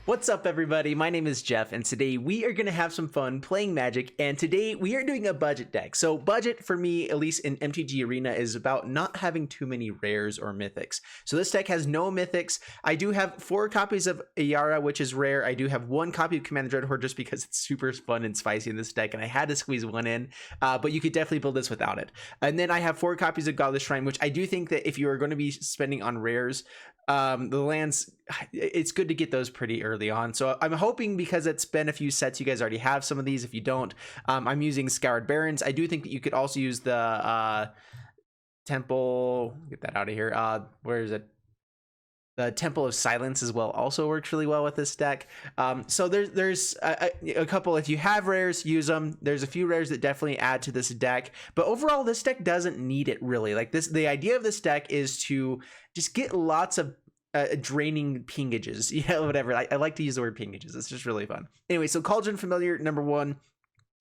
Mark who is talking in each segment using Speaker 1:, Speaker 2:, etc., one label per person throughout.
Speaker 1: What's up, everybody? My name is Jeff, and today we are going to have some fun playing Magic, and today we are doing a budget deck. So budget for me, at least in MTG Arena, is about not having too many rares or mythics. So this deck has no mythics. I do have 4 copies of Ayara, which is rare. I do have 1 copy of Commander Dreadhorde just because it's super fun and spicy in this deck, and I had to squeeze 1 in, but you could definitely build this without it. And then I have 4 copies of Godless Shrine, which I do think that if you are going to be spending on rares, the lands, it's good to get those pretty early on. So I'm hoping, because it's been a few sets, you guys already have some of these. If you don't, I'm using Scoured Barrens. I do think that you could also use the Temple, get that out of here, where is it? The Temple of Silence as well also works really well with this deck. So there's a couple. If you have rares, use them. There's a few rares that definitely add to this deck, but overall this deck doesn't need it really. Like this, the idea of this deck is to just get lots of draining pingages, whatever. I like to use the word pingages. It's just really fun. Anyway, so Cauldron Familiar, number 1.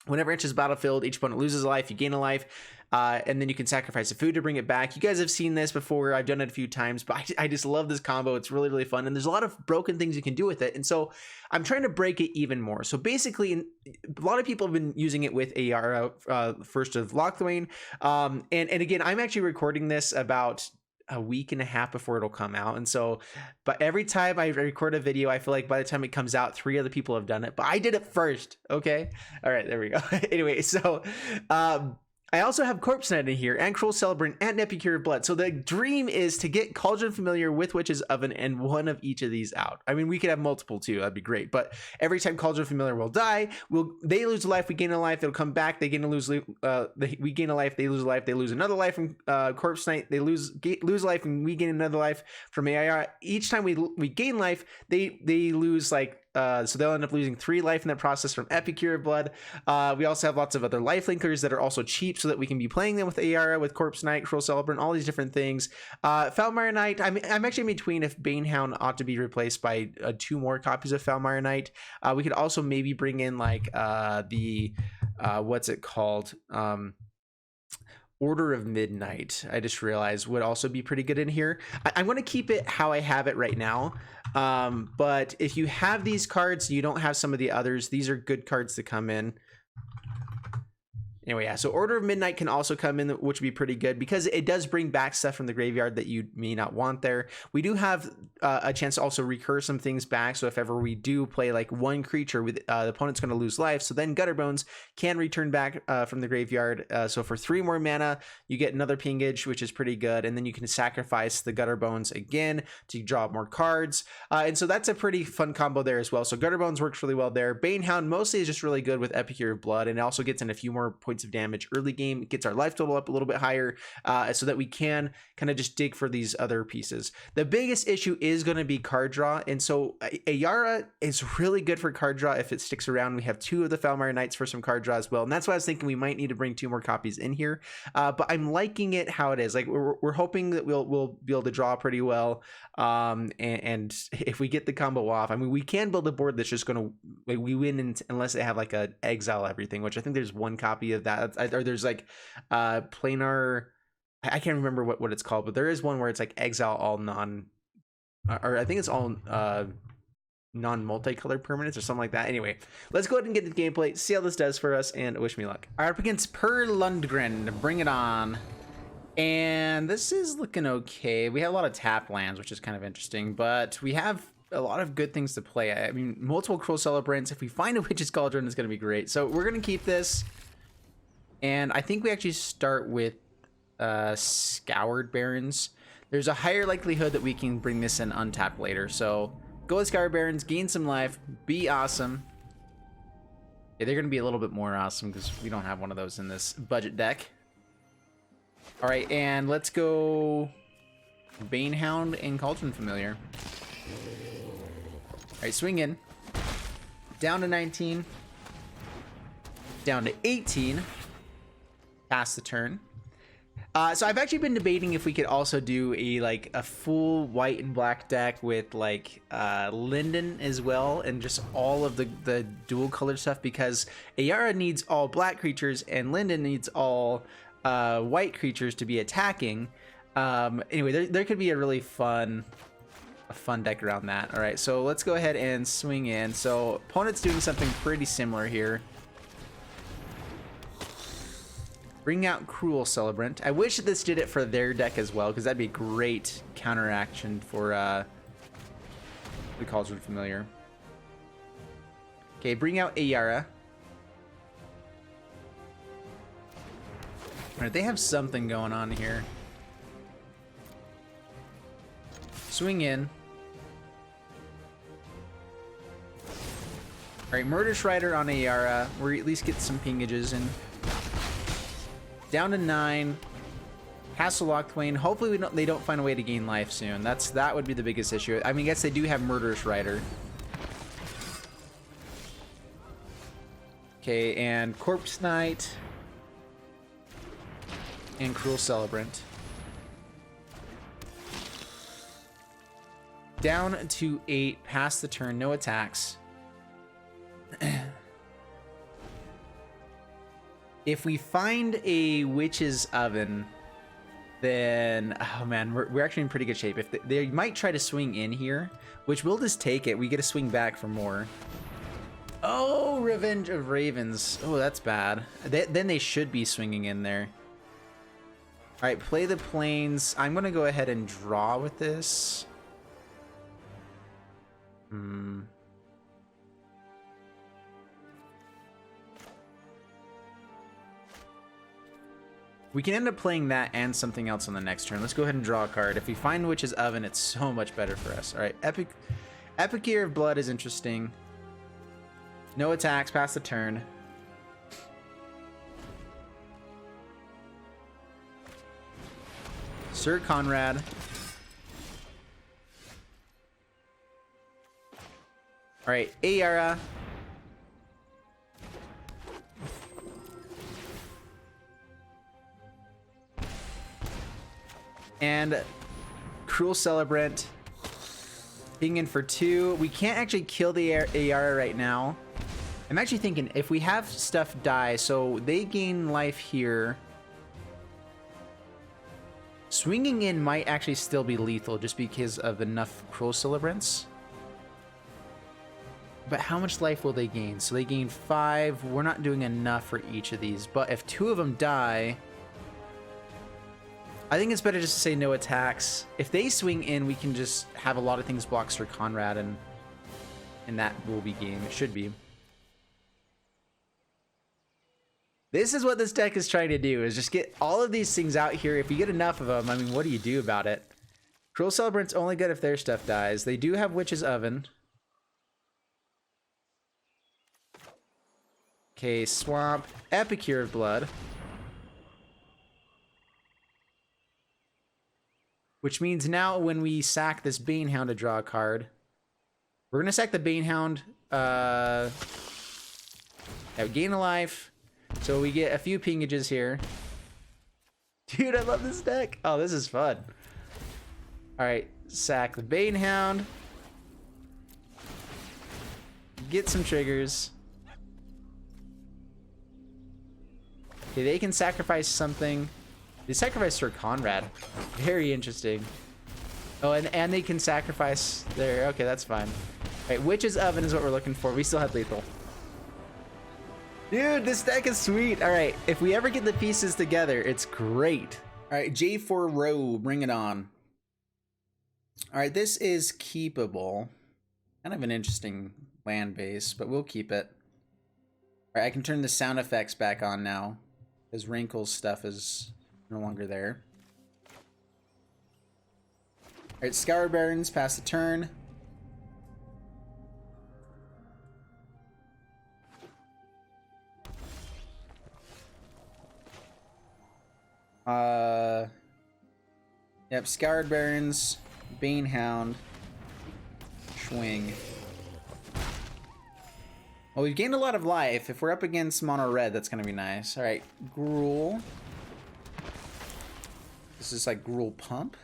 Speaker 1: Whenever it enters the battlefield, each opponent loses a life, you gain a life, and then you can sacrifice a food to bring it back. You guys have seen this before. I've done it a few times, but I just love this combo. It's really, really fun, and there's a lot of broken things you can do with it, and so I'm trying to break it even more. So basically, a lot of people have been using it with Ayara, First of Locthwain, and again, I'm actually recording this about a week and a half before it'll come out, and so but every time I record a video, I feel like by the time it comes out, 3 other people have done it, but I did it first. Okay, all right, there we go. Anyway, so I also have Corpse Knight in here, and Cruel Celebrant, and Epicure of Blood. So the dream is to get Cauldron Familiar with Witch's Oven and one of each of these out. I mean, we could have multiple too, that'd be great, but every time Cauldron Familiar will die, they lose a life, we gain a life, it'll come back, they gain a lose, we gain a life, they lose a life, they lose another life from Corpse Knight, they lose a life, and we gain another life from Ayara. Each time we gain life, they lose, like, so they'll end up losing 3 life in that process from Epicure of Blood. We also have lots of other life linkers that are also cheap, so that we can be playing them with Ayara, with Corpse Knight, Cruel Celebrant, all these different things. Foulmire Knight, I'm actually in between if Banehound ought to be replaced by 2 more copies of Foulmire Knight. We could also maybe bring in like what's it called? Order of Midnight, I just realized, would also be pretty good in here. I'm going to keep it how I have it right now. But if you have these cards, you don't have some of the others, these are good cards to come in. Anyway, yeah, so Order of Midnight can also come in, which would be pretty good because it does bring back stuff from the graveyard that you may not want there. We do have a chance to also recur some things back, so if ever we do play like 1 creature, with the opponent's going to lose life, so then Gutterbones can return back from the graveyard. So for 3 more mana, you get another pingage, which is pretty good, and then you can sacrifice the Gutterbones again to draw more cards. And so that's a pretty fun combo there as well. So Gutterbones works really well there. Banehound mostly is just really good with Epicure of Blood, and it also gets in a few more points of damage early game. It gets our life total up a little bit higher, so that we can kind of just dig for these other pieces. The biggest issue is going to be card draw, and so Ayara is really good for card draw if it sticks around. We have 2 of the Foulmire Knights for some card draw as well, and that's why I was thinking we might need to bring 2 more copies in here, but I'm liking it how it is. Like we're hoping that we'll be able to draw pretty well, and if we get the combo off, I mean, we can build a board that's just going to, like, we win unless they have like a exile everything, which I think there's 1 copy of that, or there's like planar, I can't remember what it's called, but there is one where it's like exile all non, or I think it's all non-multicolored permanents or something like that. Anyway, let's go ahead and get the gameplay, see how this does for us, and wish me luck. All right, up against Per Lundgren, bring it on. And this is looking okay. We have a lot of tap lands, which is kind of interesting, but we have a lot of good things to play. I mean, multiple Cruel Celebrants. If we find a Witch's Cauldron, it's going to be great. So we're going to keep this. And I think we actually start with Scoured Barrens. There's a higher likelihood that we can bring this in untapped later. So go with Scoured Barrens, gain some life, be awesome. Yeah, they're going to be a little bit more awesome because we don't have one of those in this budget deck. All right, and let's go Banehound and Cauldron Familiar. All right, swing in. Down to 19. Down to 18. Pass the turn. So I've actually been debating if we could also do a full white and black deck with like Linden as well, and just all of the dual color stuff, because Ayara needs all black creatures and Linden needs all white creatures to be attacking. Anyway, there could be a really fun fun deck around that. All right, so let's go ahead and swing in. So opponent's doing something pretty similar here. Bring out Cruel Celebrant. I wish this did it for their deck as well, because that'd be great counteraction for the calls are familiar. Okay, bring out Ayara. All right, they have something going on here. Swing in. All right, Murder Shrider on Ayara. We at least get some pingages in. Down to 9. Castle Lochthwain. Hopefully they don't find a way to gain life soon. That would be the biggest issue. I mean, I guess they do have Murderous Rider. Okay, and Corpse Knight. And Cruel Celebrant. Down to 8. Pass the turn. No attacks. If we find a Witch's Oven, then, oh man, we're actually in pretty good shape. If they might try to swing in here, which we'll just take it. We get to swing back for more. Oh, Revenge of Ravens. Oh, that's bad. Then they should be swinging in there. All right, play the Plains. I'm going to go ahead and draw with this. We can end up playing that and something else on the next turn. Let's go ahead and draw a card. If we find Witch's Oven, it's so much better for us. All right, Epic Year of Blood is interesting. No attacks, pass the turn. Sir Conrad. All right, Ayara. And Cruel Celebrant. Being in for 2. We can't actually kill the Ayara right now. I'm actually thinking if we have stuff die, so they gain life here. Swinging in might actually still be lethal just because of enough Cruel Celebrants. But how much life will they gain? So they gain 5. We're not doing enough for each of these. But if 2 of them die, I think it's better just to say no attacks. If they swing in, we can just have a lot of things block Sir Conrad, and that will be game. It should be. This is what this deck is trying to do, is just get all of these things out here. If you get enough of them, I mean, what do you do about it? Cruel Celebrant's only good if their stuff dies. They do have Witch's Oven. Okay, Swamp. Epic Year of Blood. Which means now when we sack this Banehound to draw a card, we're going to sack the Banehound. Gain a life. So we get a few pingages here. Dude, I love this deck. Oh, this is fun. All right, sack the Banehound. Get some triggers. Okay, they can sacrifice something. They sacrifice Sir Conrad. Very interesting. Oh, and they can sacrifice their... Okay, that's fine. All right, Witch's Oven is what we're looking for. We still have lethal. Dude, this deck is sweet. All right, if we ever get the pieces together, it's great. All right, J4 Row, bring it on. All right, this is keepable. Kind of an interesting land base, but we'll keep it. All right, I can turn the sound effects back on now, because Wrinkle's stuff is no longer there. All right, Scour Barons, pass the turn. Yep, Scoured Barons, Banehound, Swing. Well, we've gained a lot of life. If we're up against mono red, that's gonna be nice. All right, Gruel. This is like Gruel Pump.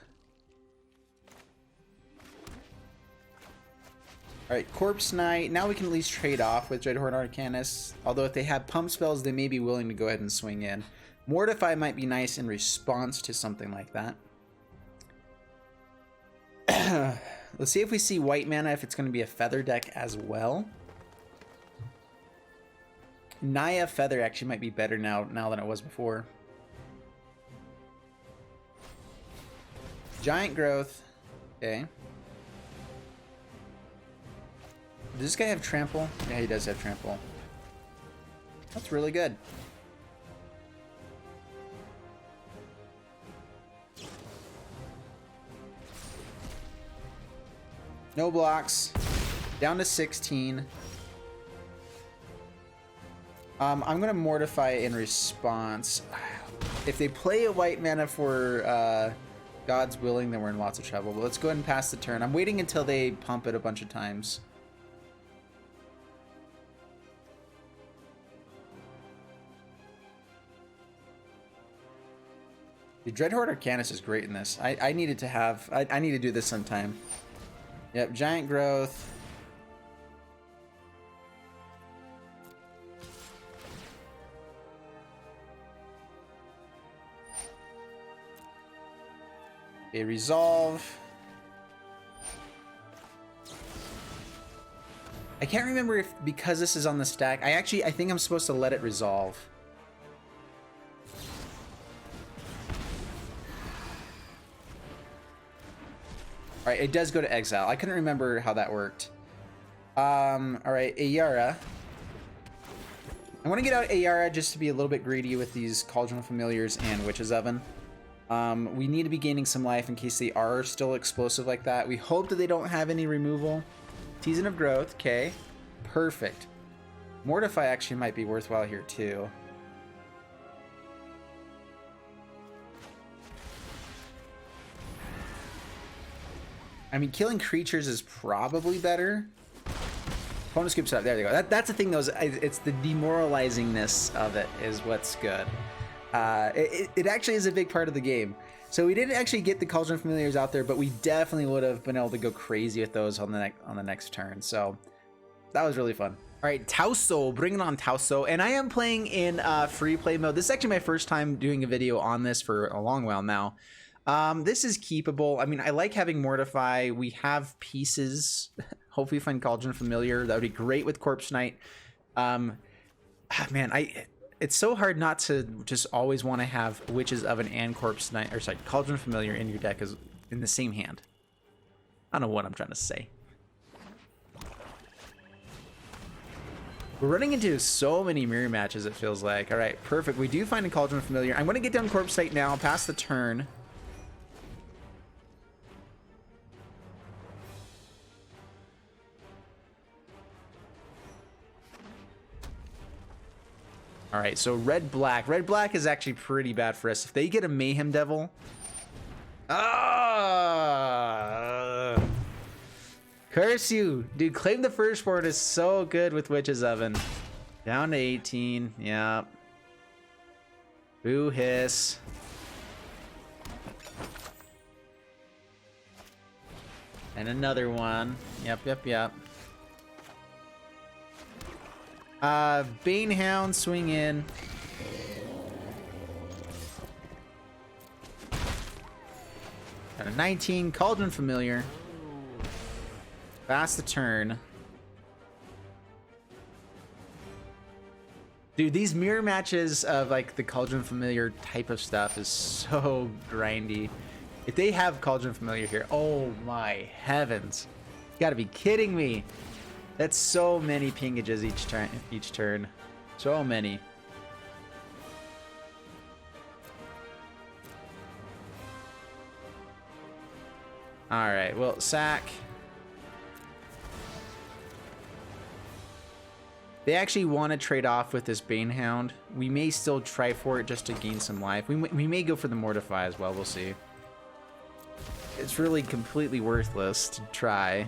Speaker 1: All right, Corpse Knight. Now we can at least trade off with Dreadhorde Arcanist. Although if they have pump spells, they may be willing to go ahead and swing in. Mortify might be nice in response to something like that. Let's see if we see white mana, if it's going to be a feather deck as well. Naya Feather actually might be better now than it was before. Giant Growth. Okay. Does this guy have Trample? Yeah, he does have Trample. That's really good. No blocks. Down to 16. I'm going to Mortify in response. If they play a white mana for God's Willing, then we're in lots of trouble. But let's go ahead and pass the turn. I'm waiting until they pump it a bunch of times. The Dreadhorde Arcanus is great in this. I needed to have... I need to do this sometime. Yep, Giant Growth. A Resolve. I can't remember if, because this is on the stack, I think I'm supposed to let it resolve. Alright, it does go to exile. I couldn't remember how that worked. Alright, Ayara. I want to get out Ayara just to be a little bit greedy with these Cauldron of Familiars and Witch's Oven. We need to be gaining some life in case they are still explosive like that. We hope that they don't have any removal. Season of Growth, okay. Perfect. Mortify actually might be worthwhile here too. I mean, killing creatures is probably better. Opponent scoops it up. There they go. That's the thing, though. It's the demoralizingness of it is what's good. It actually is a big part of the game. So we didn't actually get the Cauldron Familiars out there, but we definitely would have been able to go crazy with those on the next turn. So that was really fun. All right, Tauso, bringing on Tauso, and I am playing in free play mode. This is actually my first time doing a video on this for a long while now. This is keepable. I mean, I like having Mortify. We have pieces. Hopefully find Cauldron Familiar. That would be great with Corpse Knight. Man, it's so hard not to just always want to have Witch's Oven and Corpse Knight, or sorry, Cauldron Familiar in your deck as in the same hand. I don't know what I'm trying to say. We're running into so many mirror matches, it feels like. All right, perfect. We do find a Cauldron Familiar. I'm going to get down Corpse Knight now, pass the turn. All right, so red-black. Red-black is actually pretty bad for us. If they get a Mayhem Devil... curse you! Dude, Claim the Firstborn is so good with Witch's Oven. Down to 18. Yeah. Boo hiss. And another one. Yep. Banehound, swing in. Got a 19, Cauldron Familiar. Pass the turn. Dude, these mirror matches of like the Cauldron Familiar type of stuff is so grindy. If they have Cauldron Familiar here, oh my heavens. You gotta be kidding me. That's so many pingages each turn. So many. Alright, well, sack. They actually want to trade off with this Banehound. We may still try for it just to gain some life. We may go for the Mortify as well, we'll see. It's really completely worthless to try.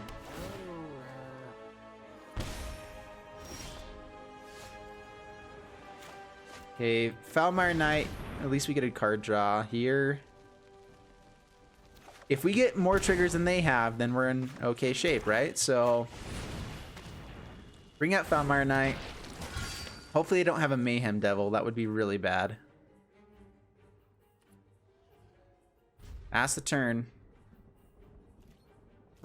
Speaker 1: Okay, Foulmire Knight. At least we get a card draw here. If we get more triggers than they have, then we're in okay shape, right? So, bring out Foulmire Knight. Hopefully they don't have a Mayhem Devil. That would be really bad. Pass the turn.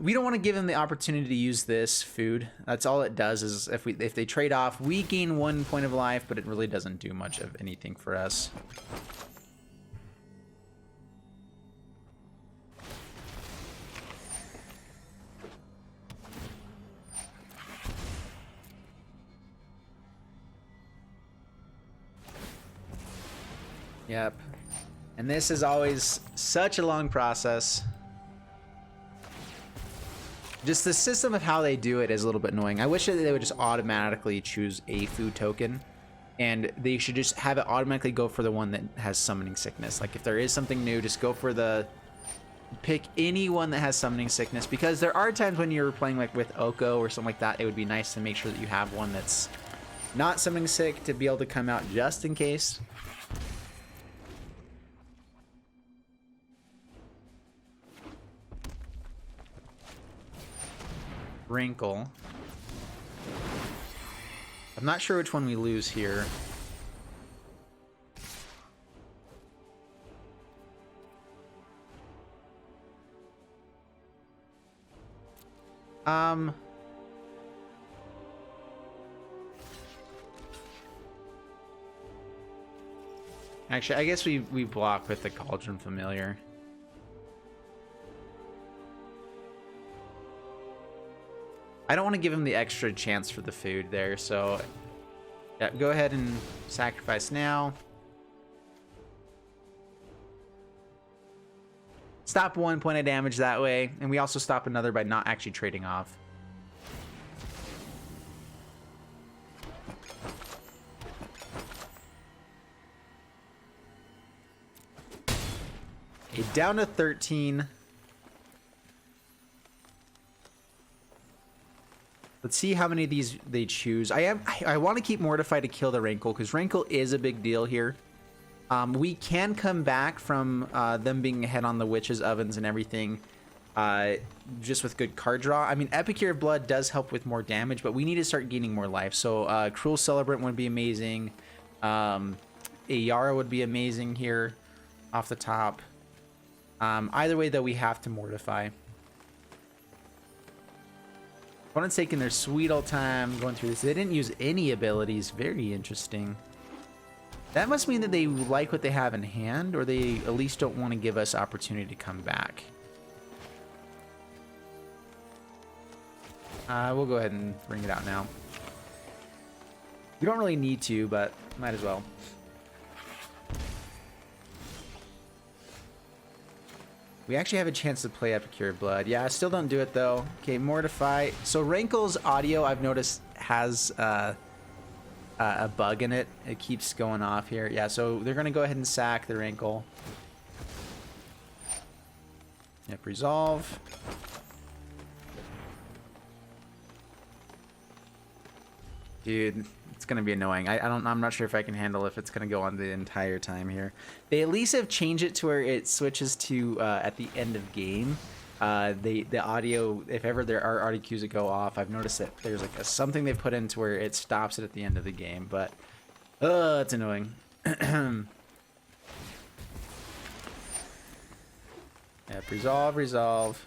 Speaker 1: we don't want to give them the opportunity to use this food. That's all it does. Is if they trade off, we gain 1 point of life, but it really doesn't do much of anything for us. Yep. And this is always such a long process. Just the system of how they do it is a little bit annoying. I wish that they would just automatically choose a food token, and they should just have it automatically go for the one that has summoning sickness. Like if there is something new, just go for pick any one that has summoning sickness, because there are times when you're playing like with Oko or something like that, it would be nice to make sure that you have one that's not summoning sick to be able to come out just in case. Wrinkle. I'm not sure which one we lose here. Actually, I guess we block with the Cauldron Familiar. I don't want to give him the extra chance for the food there, so yeah, go ahead and sacrifice now. Stop 1 point of damage that way, and we also stop another by not actually trading off. Okay, down to 13. Let's see how many of these they choose. I want to keep Mortify to kill the Rankle, because Rankle is a big deal here. We can come back from them being ahead on the Witches, Ovens, and everything just with good card draw. I mean, Epicure of Blood does help with more damage, but we need to start gaining more life. So Cruel Celebrant would be amazing. Ayara would be amazing here off the top. Either way, though, we have to Mortify. Opponent's taking their sweet old time going through this. They didn't use any abilities. Very interesting. That must mean that they like what they have in hand, or they at least don't want to give us opportunity to come back. We'll go ahead and bring it out now. We don't really need to, but might as well. We actually have a chance to play Epicure of Blood. Yeah, I still don't do it though. Okay, Mortify. So Rankle's audio, I've noticed, has a bug in it. It keeps going off here. Yeah, so they're gonna go ahead and sack the Rankle. Yep, resolve. Dude, it's gonna be annoying. I'm not sure if I can handle if it's gonna go on the entire time here. They at least have changed it to where it switches to at the end of game. The audio, if ever there are audio cues that go off, I've noticed that there's like something they've put in to where it stops it at the end of the game. But it's annoying. Yep, resolve.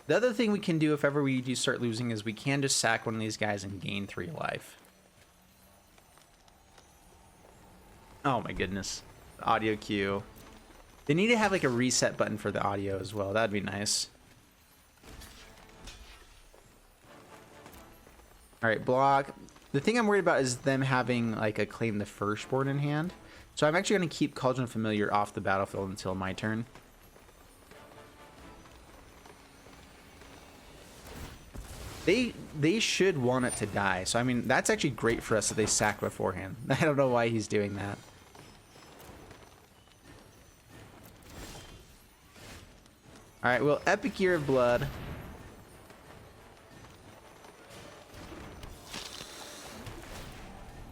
Speaker 1: The other thing we can do if ever we do start losing is we can just sack one of these guys and gain 3 life. Oh my goodness. The audio cue. They need to have like a reset button for the audio as well. That'd be nice. Alright, block. The thing I'm worried about is them having like a Claim the Firstborn in hand. So I'm actually going to keep Cauldron Familiar off the battlefield until my turn. They should want it to die. So, I mean, that's actually great for us that they sack beforehand. I don't know why he's doing that. Alright, well, Epicure of Blood.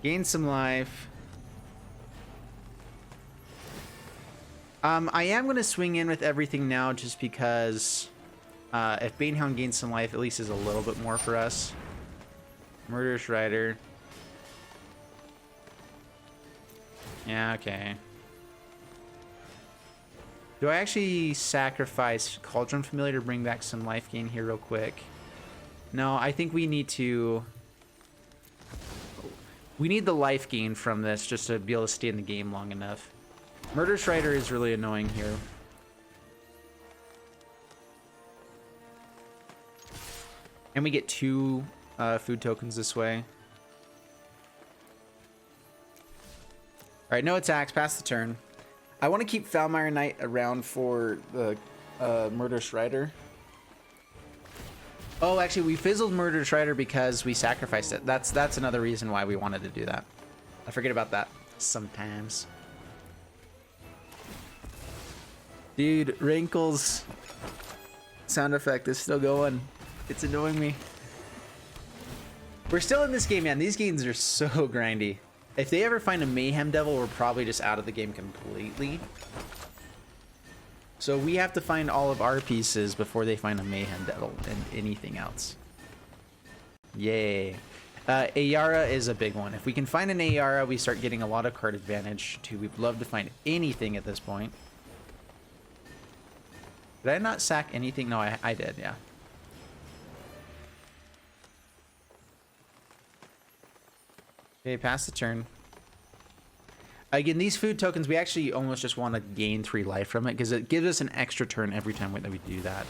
Speaker 1: Gain some life. I am going to swing in with everything now just because... if Banehound gains some life, at least is a little bit more for us. Murderous Rider. Yeah, okay. Do I actually sacrifice Cauldron Familiar to bring back some life gain here real quick? No, I think we need to... We need the life gain from this just to be able to stay in the game long enough. Murder Strider is really annoying here. And we get 2 food tokens this way. Alright, no attacks, pass the turn. I want to keep Foulmire Knight around for the Murder Strider. Oh, actually, we fizzled Murder Strider because we sacrificed it. That's another reason why we wanted to do that. I forget about that sometimes. Dude, Wrinkles sound effect is still going. It's annoying me. We're still in this game, man. These games are so grindy. If they ever find a Mayhem Devil, we're probably just out of the game completely. So we have to find all of our pieces before they find a Mayhem Devil and anything else. Yay. Ayara is a big one. If we can find an Ayara, we start getting a lot of card advantage too. We'd love to find anything at this point. Did I not sack anything? No, I did, yeah. Okay, pass the turn. Again, these food tokens, we actually almost just want to gain 3 life from it because it gives us an extra turn every time that we do that.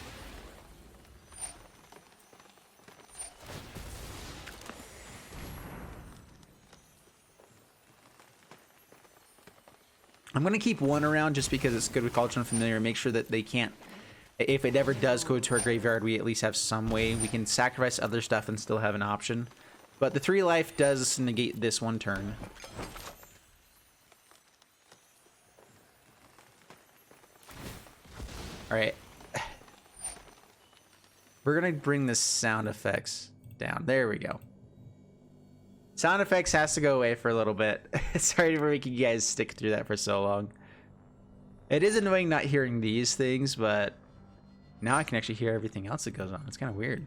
Speaker 1: I'm going to keep 1 around just because it's good with Cauldron Familiar. Make sure that they can't, if it ever does go to our graveyard, we at least have some way. We can sacrifice other stuff and still have an option. But the 3 life does negate this 1 turn. Alright. We're going to bring the sound effects down. There we go. Sound effects has to go away for a little bit. Sorry for making you guys stick through that for so long. It is annoying not hearing these things, but now I can actually hear everything else that goes on. It's kind of weird.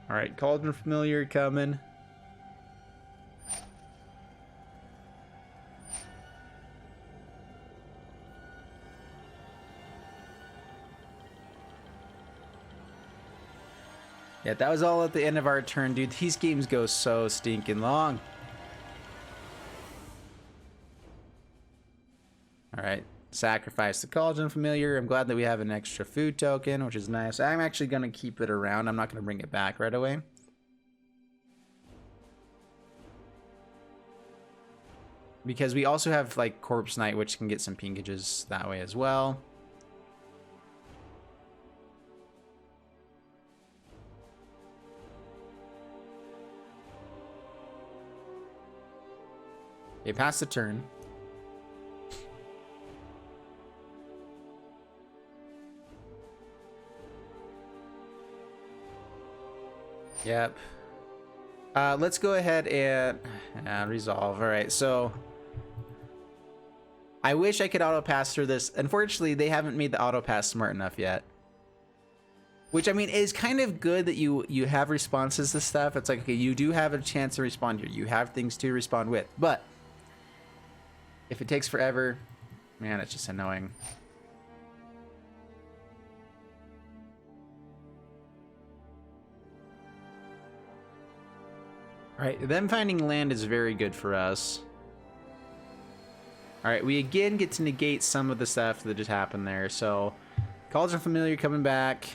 Speaker 1: All right, Cauldron Familiar coming. Yeah, that was all at the end of our turn, dude. These games go so stinking long. All right, sacrifice the Cauldron Familiar. I'm glad that we have an extra food token, which is nice. I'm actually going to keep it around. I'm not going to bring it back right away. Because we also have like Corpse Knight, which can get some pinkages that way as well. Okay, pass the turn. Yep. Let's go ahead and resolve. All right, so I wish I could auto pass through this. Unfortunately, they haven't made the auto pass smart enough yet. Which, I mean, is kind of good that you have responses to stuff. It's like, okay, you do have a chance to respond here. You have things to respond with. But if it takes forever, man, it's just annoying. All right, them finding land is very good for us. All right, we again get to negate some of the stuff that just happened there. So, Cauldron Familiar coming back.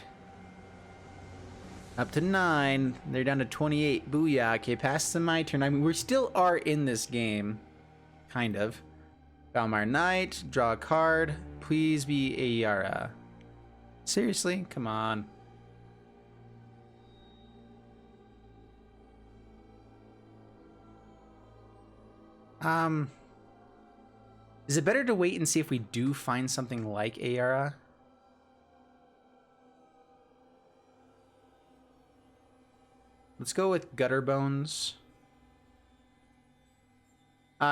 Speaker 1: Up to 9. They're down to 28. Booyah. Okay, pass to my turn. I mean, we still are in this game. Kind of. Foulmire Knight. Draw a card. Please be Ayara. Seriously? Come on. Is it better to wait and see if we do find something like Ayara? Let's go with Gutter Bones.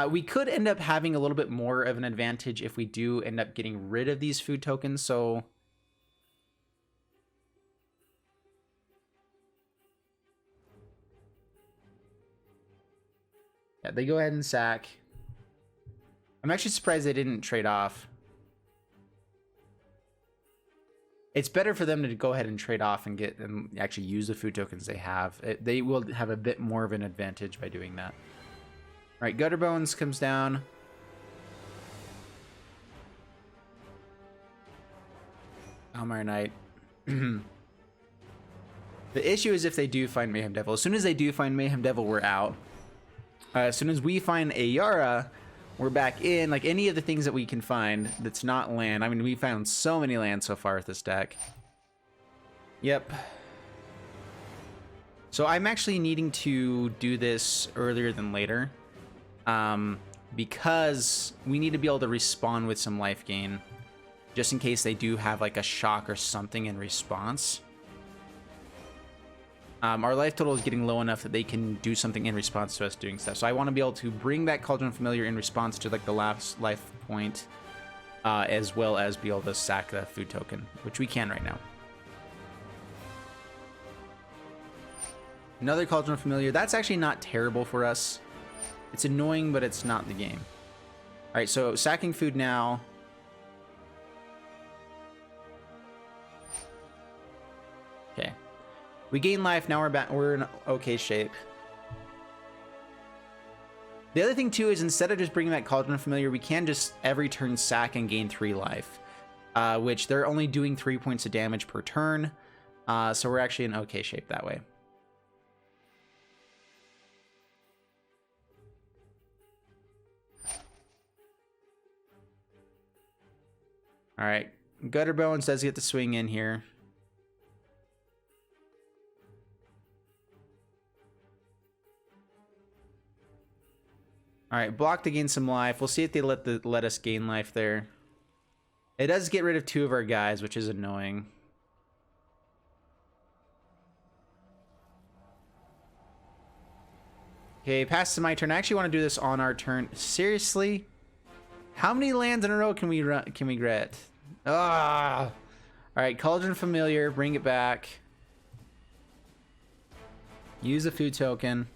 Speaker 1: We could end up having a little bit more of an advantage if we do end up getting rid of these food tokens. So
Speaker 2: Yeah, they go ahead and sack. I'm actually surprised they didn't trade off. It's better for them to go ahead and trade off and get and actually use the food tokens they have. They will have a bit more of an advantage by doing that. All right, Gutter Bones comes down. Almire Knight. The issue is if they do find Mayhem Devil. As soon as they do find Mayhem Devil, we're out. As soon as we find Ayara, we're back in. Like any of the things that we can find that's not land. I mean, we found so many lands so far with this deck. Yep. So I'm actually needing to do this earlier than later. Because we need to be able to respawn with some life gain. Just in case they do have like a shock or something in response. Our life total is getting low enough that they can do something in response to us doing stuff. So I want to be able to bring that Cauldron Familiar in response to like the last life point, as well as be able to sack the food token, which we can right now. Another Cauldron Familiar. That's actually not terrible for us. It's annoying, but it's not the game. All right, so sacking food now. Okay. We gain life, now we're back. We're in okay shape. The other thing too is instead of just bringing that Cauldron Familiar, we can just every turn sack and gain 3 life, which they're only doing 3 points of damage per turn. So we're actually in okay shape that way. All right, Gutter Bones does get to swing in here. All right, block to gain some life. We'll see if they let us gain life there. It does get rid of 2 of our guys, which is annoying. Okay, pass to my turn. I actually want to do this on our turn. Seriously? How many lands in a row can we get? Ah! All right, Cauldron Familiar, bring it back. Use a food token.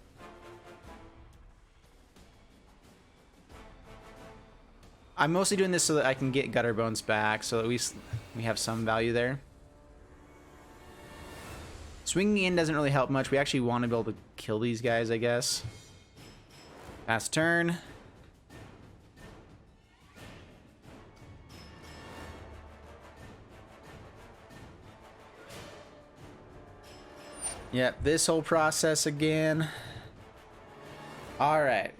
Speaker 2: I'm mostly doing this so that I can get Gutter Bones back, so that we have some value there. Swinging in doesn't really help much. We actually want to be able to kill these guys, I guess. Pass turn. Yep, this whole process again. All right.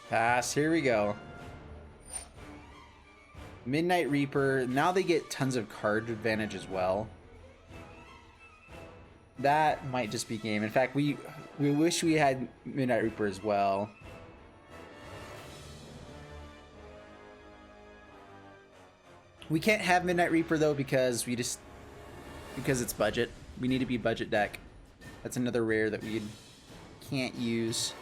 Speaker 2: Pass, here we go. Midnight Reaper, now they get tons of card advantage as well. That might just be game. In fact, we wish we had Midnight Reaper as well. We can't have Midnight Reaper though because it's budget. We need to be budget deck. That's another rare that we can't use.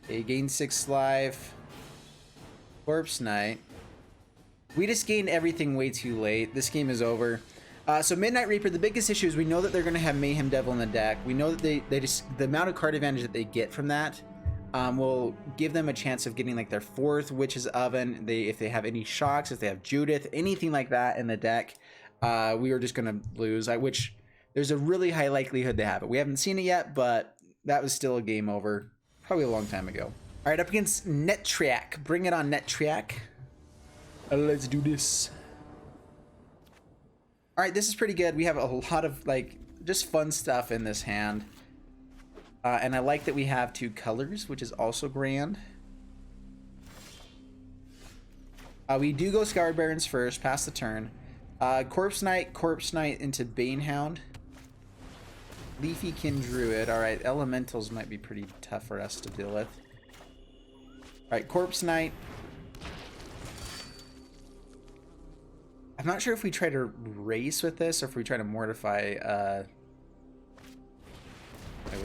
Speaker 2: Okay, gain 6 life. Corpse Knight. We just gained everything way too late. This game is over. So Midnight Reaper, the biggest issue is we know that they're going to have Mayhem Devil in the deck. We know that they just the amount of card advantage that they get from that will give them a chance of getting like their 4th Witch's Oven. If they have any shocks, if they have Judith, anything like that in the deck, we are just going to lose. Which there's a really high likelihood they have it. We haven't seen it yet, but that was still a game over. Probably a long time ago. All right, up against Netriak. Bring it on, Netriak. Let's do this. All right, this is pretty good. We have a lot of like just fun stuff in this hand. And I like that we have 2 colors, which is also grand. We do go Scoured Barrens first, pass the turn. Corpse Knight into Banehound. Leafykin Druid. Alright, elementals might be pretty tough for us to deal with. Alright, Corpse Knight. I'm not sure if we try to race with this or if we try to mortify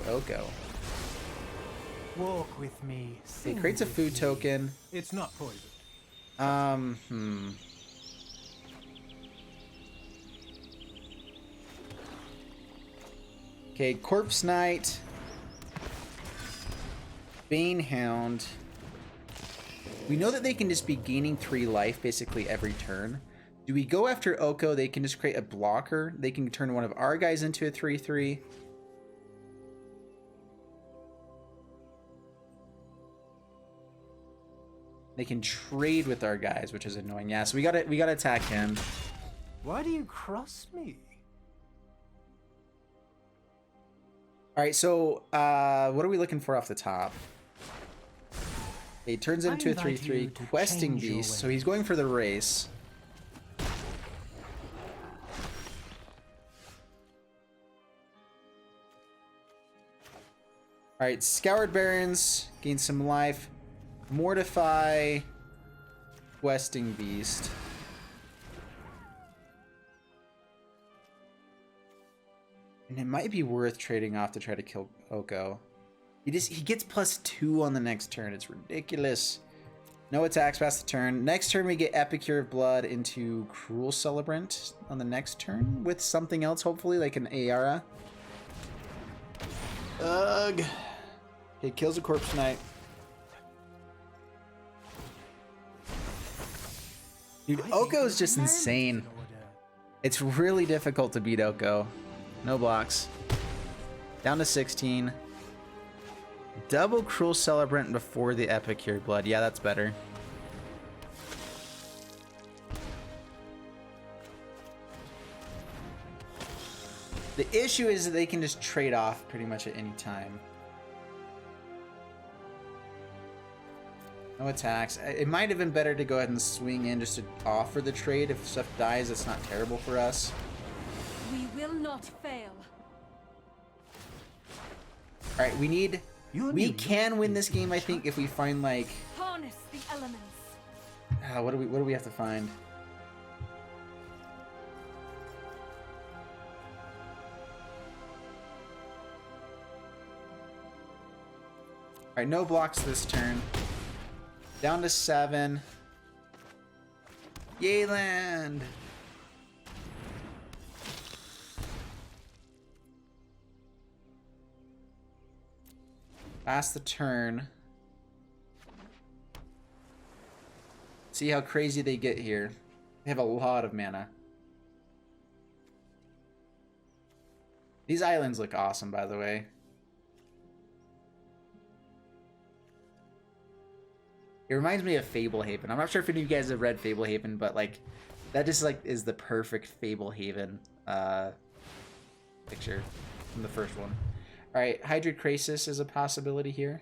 Speaker 2: Oko.
Speaker 3: Walk with me.
Speaker 2: It creates a food token.
Speaker 3: It's not poison.
Speaker 2: Okay, Corpse Knight. Banehound. We know that they can just be gaining 3 life basically every turn. Do we go after Oko? They can just create a blocker. They can turn one of our guys into a 3/3. They can trade with our guys, which is annoying. Yeah, so we gotta attack him.
Speaker 3: Why do you cross me?
Speaker 2: All right, so what are we looking for off the top? He turns into a 3/3 questing beast, so he's going for the race. All right, Scoured Barons gain some life. Mortify, questing beast. And it might be worth trading off to try to kill Oko. He gets +2 on the next turn. It's ridiculous. No attacks past the turn. Next turn we get Epicure of Blood into Cruel Celebrant on the next turn with something else, hopefully, like an Ayara. Ugh. Okay, kills a Corpse Knight. Dude, Oko is just insane. It's really difficult to beat Oko. No blocks. Down to 16. Double Cruel Celebrant before the Epicure Blood. Yeah, that's better. The issue is that they can just trade off pretty much at any time. No attacks. It might have been better to go ahead and swing in just to offer the trade. If stuff dies, it's not terrible for us.
Speaker 4: We will not fail.
Speaker 2: All right, we can win this game, I think, if we find like.
Speaker 4: Harness the elements.
Speaker 2: What do we have to find? All right, no blocks this turn. Down to 7. Yayland. Pass the turn. See how crazy they get here. They have a lot of mana. These islands look awesome, by the way. It reminds me of Fablehaven. I'm not sure if any of you guys have read Fablehaven, but like that just like is the perfect Fablehaven picture from the first one. All right, Hydrocrisis is a possibility here.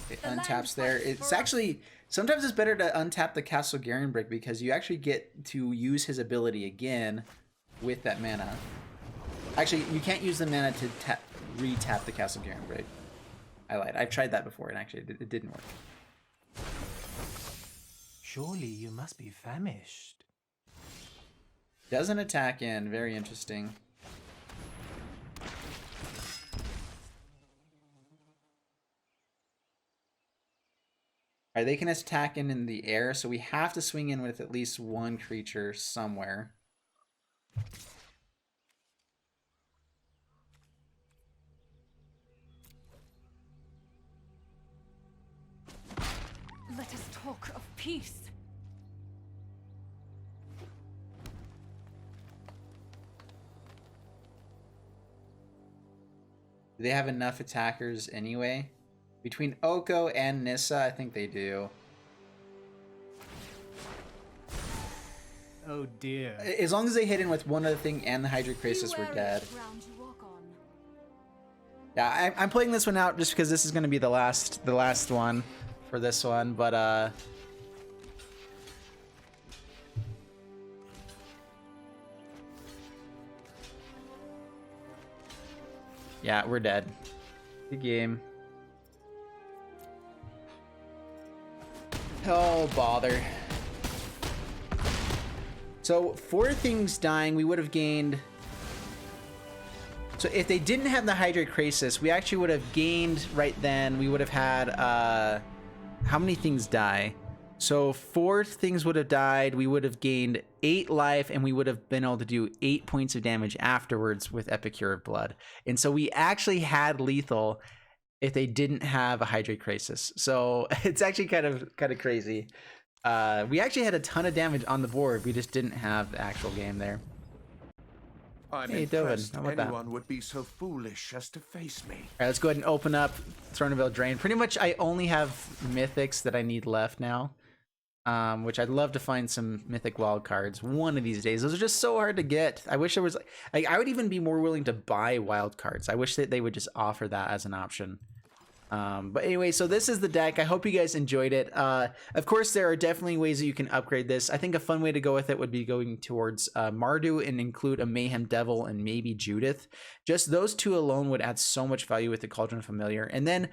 Speaker 2: It untaps there. It's actually sometimes it's better to untap the Castle Garenbrick because you actually get to use his ability again with that mana. Actually, you can't use the mana to re-tap the Castle Garenbrick. I lied. I've tried that before, and actually, it didn't work.
Speaker 3: Surely you must be famished.
Speaker 2: Doesn't attack in. Very interesting. Alright, they can attack in the air, so we have to swing in with at least one creature somewhere.
Speaker 4: Let us talk of peace.
Speaker 2: Do they have enough attackers anyway? Between Oko and Nissa, I think they do.
Speaker 3: Oh dear.
Speaker 2: As long as they hit in with one other thing and the Hydrocrisis, we're dead. Yeah, I'm playing this one out just because this is going to be the last one for this one, but yeah, we're dead. Good game. Oh, bother. So, 4 things dying, we would have gained... So, if they didn't have the Hydrocrisis, we actually would have gained right then. We would have had... how many things die? So 4 things would have died. We would have gained 8 life, and we would have been able to do 8 points of damage afterwards with Epicure of Blood. And so we actually had lethal if they didn't have a Hydrate Crisis. So it's actually kind of crazy. We actually had a ton of damage on the board. We just didn't have the actual game there.
Speaker 5: I'm
Speaker 2: Hey, Dylan,
Speaker 5: impressed
Speaker 2: how about that?
Speaker 5: anyone would be so foolish as to face me.
Speaker 2: All right, let's go ahead and open up Throne of Eldraine. Pretty much I only have mythics that I need left now. Which I'd love to find some mythic wild cards one of these days. Those are just so hard to get. I wish there was like I would even be more willing to buy wild cards. I wish that they would just offer that as an option. But anyway, so this is the deck. I hope you guys enjoyed it. Of course, there are definitely ways that you can upgrade this. I think a fun way to go with it would be going towards Mardu and include a Mayhem Devil and maybe Judith. Just those 2 alone would add so much value with the Cauldron Familiar. And then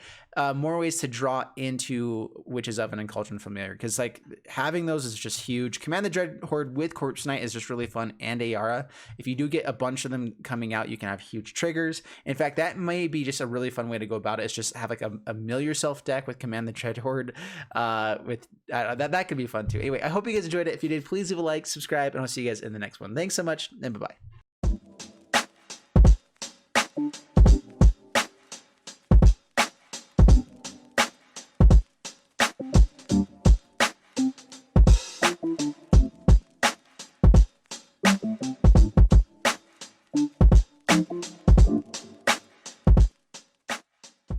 Speaker 2: more ways to draw into Witch's Oven and Cauldron Familiar, because like having those is just huge. Command the Dread Horde with Corpse Knight is just really fun, and Ayara. If you do get a bunch of them coming out, you can have huge triggers. In fact, that may be just a really fun way to go about it. It's just have like a Mill Yourself deck with Command the Dread Horde. That could be fun too. Anyway, I hope you guys enjoyed it. If you did, please leave a like, subscribe, and I'll see you guys in the next one. Thanks so much, and bye-bye.